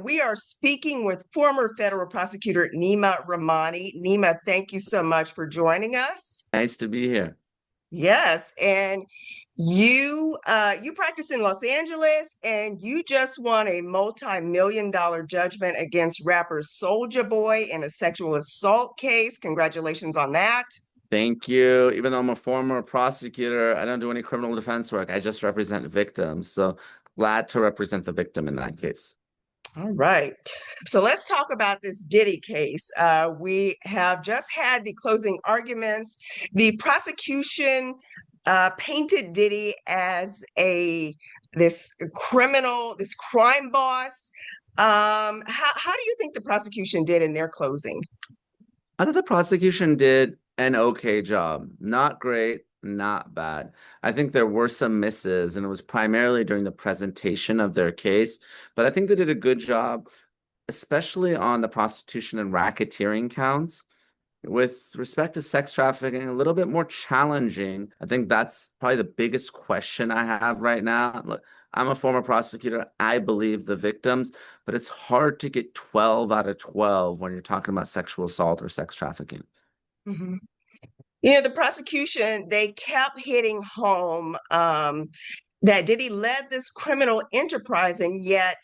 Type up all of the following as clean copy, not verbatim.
We are speaking with former federal prosecutor Neama Rahmani. Neema, thank you so much for joining us. Nice to be here. Yes, and you practice in Los Angeles, and you just won a multi-million-dollar judgment against rapper Soulja Boy in a sexual assault case. Congratulations on that. Thank you. Even though I'm a former prosecutor, I don't do any criminal defense work. I just represent victims. So glad to represent the victim in that case. All right. So let's talk about this Diddy case. We have just had the closing arguments. The prosecution painted Diddy as this criminal, this crime boss. How do you think the prosecution did in their closing? I thought the prosecution did an okay job. Not great, not bad. I think there were some misses, and it was primarily during the presentation of their case. But I think they did a good job, especially on the prostitution and racketeering counts. With respect to sex trafficking, a little bit more challenging. I think that's probably the biggest question I have right now. Look, I'm a former prosecutor. I believe the victims, but it's hard to get 12 out of 12 when you're talking about sexual assault or sex trafficking. Mhm. The prosecution, they kept hitting home that Diddy led this criminal enterprise, and yet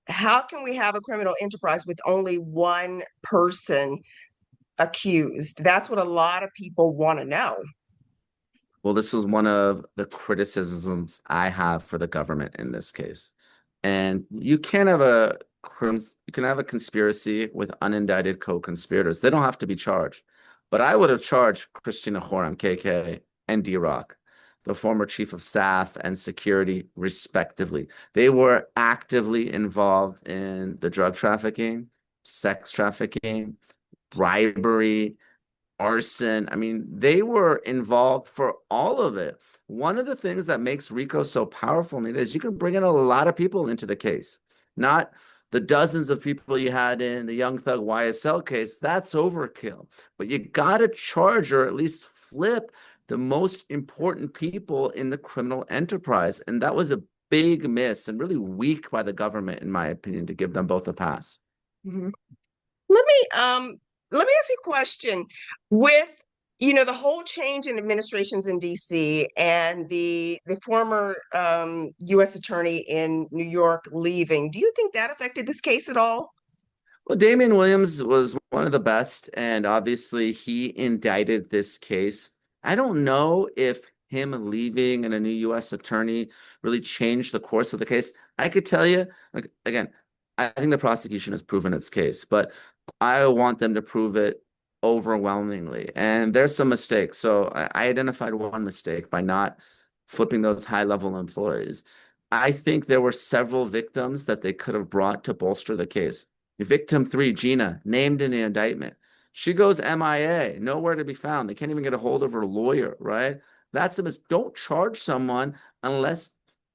how can we have a criminal enterprise with only one person accused? That's what a lot of people want to know. Well, this was one of the criticisms I have for the government in this case. And you can have a conspiracy with unindicted co-conspirators. They don't have to be charged. But I would have charged Christina Joram, KK, and D-Rock, the former chief of staff and security, respectively. They were actively involved in the drug trafficking, sex trafficking, bribery, arson. I mean, they were involved for all of it. One of the things that makes RICO so powerful, Nita, is you can bring in a lot of people into the case, not the dozens of people you had in the Young Thug YSL case. That's overkill. But you got to charge or at least flip the most important people in the criminal enterprise. And that was a big miss and really weak by the government, in my opinion, to give them both a pass. Mhm. Let me let me ask you a question. With the whole change in administrations in DC and the former US attorney in New York leaving, do you think that affected this case at all? Well, Damian Williams was one of the best, and obviously he indicted this case. I don't know if him leaving and a new U.S. attorney really changed the course of the case. I could tell you, like, again, I think the prosecution has proven its case, but I want them to prove it overwhelmingly. And there's some mistakes. So I identified one mistake by not flipping those high-level employees. I think there were several victims that they could have brought to bolster the case. Victim three, Gina, named in the indictment. She goes MIA, nowhere to be found. They can't even get a hold of her lawyer, right? That's a don't charge someone unless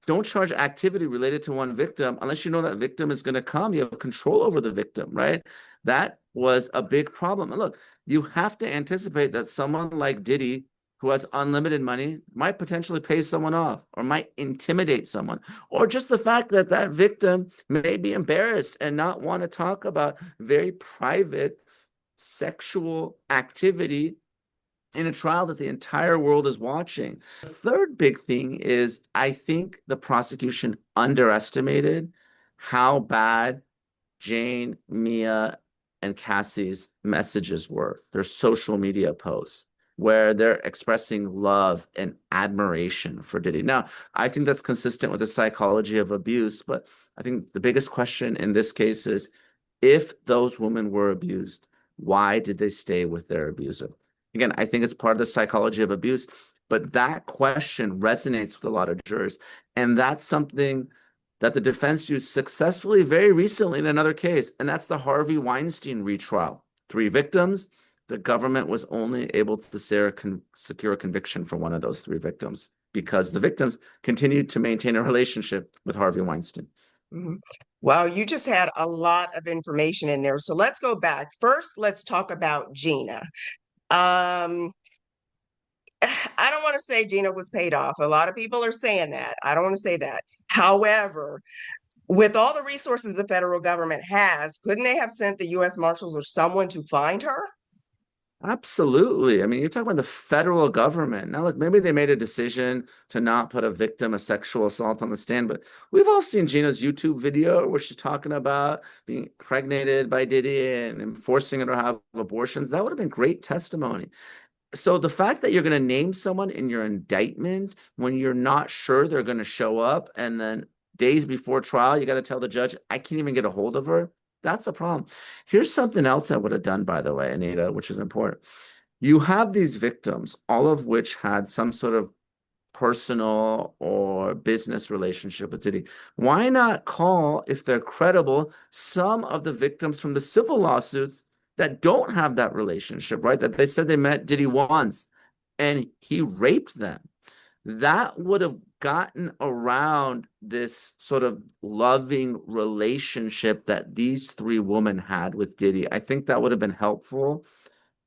don't charge activity related to one victim unless you know that victim is going to come. You have control over the victim, right? That was a big problem. And look, you have to anticipate that someone like Diddy, who has unlimited money, might potentially pay someone off or might intimidate someone, or just the fact that that victim may be embarrassed and not want to talk about very private sexual activity in a trial that the entire world is watching. The third big thing is I think the prosecution underestimated how bad Jane, Mia, and Cassie's messages were, their social media posts, where they're expressing love and admiration for Diddy. Now, I think that's consistent with the psychology of abuse, but I think the biggest question in this case is if those women were abused, why did they stay with their abuser? Again, I think it's part of the psychology of abuse, but that question resonates with a lot of jurors. And that's something that the defense used successfully very recently in another case, and that's the Harvey Weinstein retrial. Three victims. The government was only able to secure a conviction for one of those three victims because the victims continued to maintain a relationship with Harvey Weinstein. Mhm. Wow, you just had a lot of information in there. So let's go back. First, let's talk about Gina. Um, I don't want to say Gina was paid off. A lot of people are saying that. I don't want to say that. However, With all the resources the federal government has, couldn't they have sent the U.S. Marshals or someone to find her? Absolutely. I mean, you're talking about the federal government. Now, look, maybe they made a decision to not put a victim of sexual assault on the stand, but we've all seen Gina's YouTube video where she's talking about being impregnated by Diddy and forcing her to have abortions. That would have been great testimony. So the fact that you're going to name someone in your indictment when you're not sure they're going to show up, and then days before trial, you got to tell the judge, I can't even get a hold of her. That's a problem. Here's something else I would have done, by the way, Anita, which is important. You have these victims, all of which had some sort of personal or business relationship with Diddy. Why not call, if they're credible, some of the victims from the civil lawsuits that don't have that relationship, right? That they said they met Diddy once and he raped them. That would have gotten around this sort of loving relationship that these three women had with Diddy. I think that would have been helpful.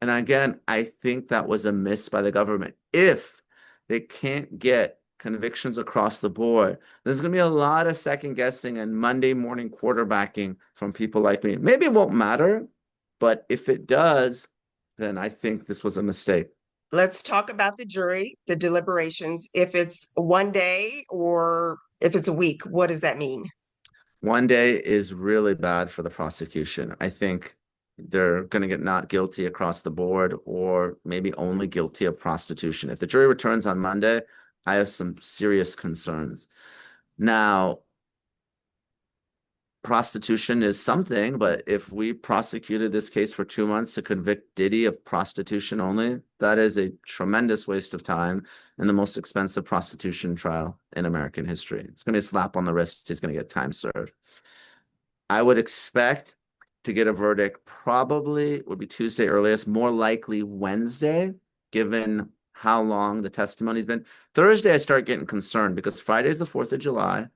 And again, I think that was a miss by the government. If they can't get convictions across the board, there's going to be a lot of second guessing and Monday morning quarterbacking from people like me. Maybe it won't matter, but if it does, then I think this was a mistake. Let's talk about the jury, the deliberations. If it's one day or if it's a week, what does that mean? One day is really bad for the prosecution. I think they're going to get not guilty across the board or maybe only guilty of prostitution. If the jury returns on Monday, I have some serious concerns. Now, prostitution is something, but if we prosecuted this case for 2 months to convict Diddy of prostitution only, that is a tremendous waste of time and the most expensive prostitution trial in American history. It's going to be a slap on the wrist. He's going to get time served. I would expect to get a verdict probably would be Tuesday earliest, more likely Wednesday, given how long the testimony's been. Thursday, I start getting concerned because Friday is the 4th of July,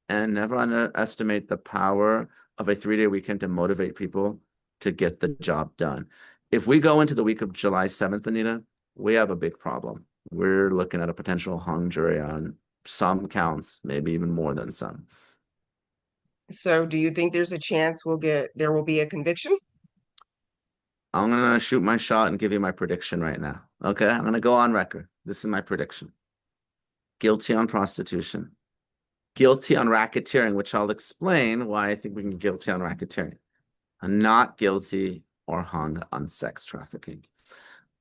and never underestimate the power of a 3-day weekend to motivate people to get the job done. If we go into the week of July 7th, Anita, we have a big problem. We're looking at a potential hung jury on some counts, maybe even more than some. So do you think there's a chance there will be a conviction? I'm gonna shoot my shot and give you my prediction right now. Okay, I'm gonna go on record. This is my prediction. Guilty on prostitution, guilty on racketeering, which I'll explain why I think we can get guilty on racketeering. And not guilty or hung on sex trafficking.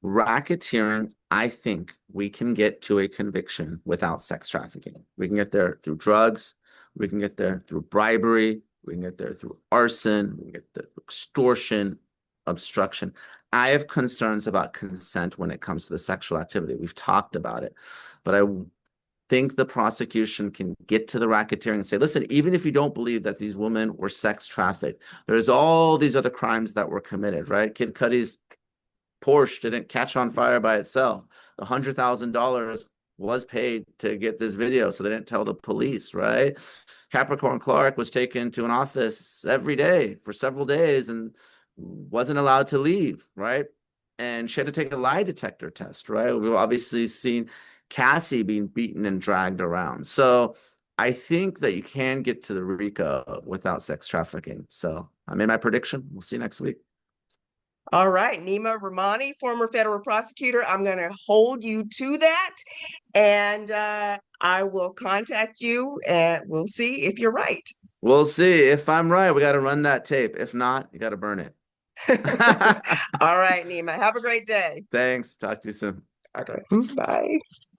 Racketeering, I think we can get to a conviction without sex trafficking. We can get there through drugs. We can get there through bribery. We can get there through arson. We can get there through extortion, obstruction. I have concerns about consent when it comes to the sexual activity. We've talked about it, but I think the prosecution can get to the racketeering and say, listen, even if you don't believe that these women were sex trafficked, there's all these other crimes that were committed, right? Kid Cudi's Porsche didn't catch on fire by itself. $100,000 was paid to get this video, so they didn't tell the police, right? Capricorn Clark was taken to an office every day for several days and wasn't allowed to leave, right? And she had to take a lie detector test, right? We've obviously seen Cassie being beaten and dragged around. So I think that you can get to the RICO without sex trafficking. So I made my prediction. We'll see you next week. All right, Neama Rahmani, former federal prosecutor, I'm going to hold you to that, and I will contact you, and we'll see if you're right. We'll see. If I'm right, we got to run that tape. If not, you got to burn it. All right, Neama, have a great day. Thanks. Talk to you soon. Okay, bye.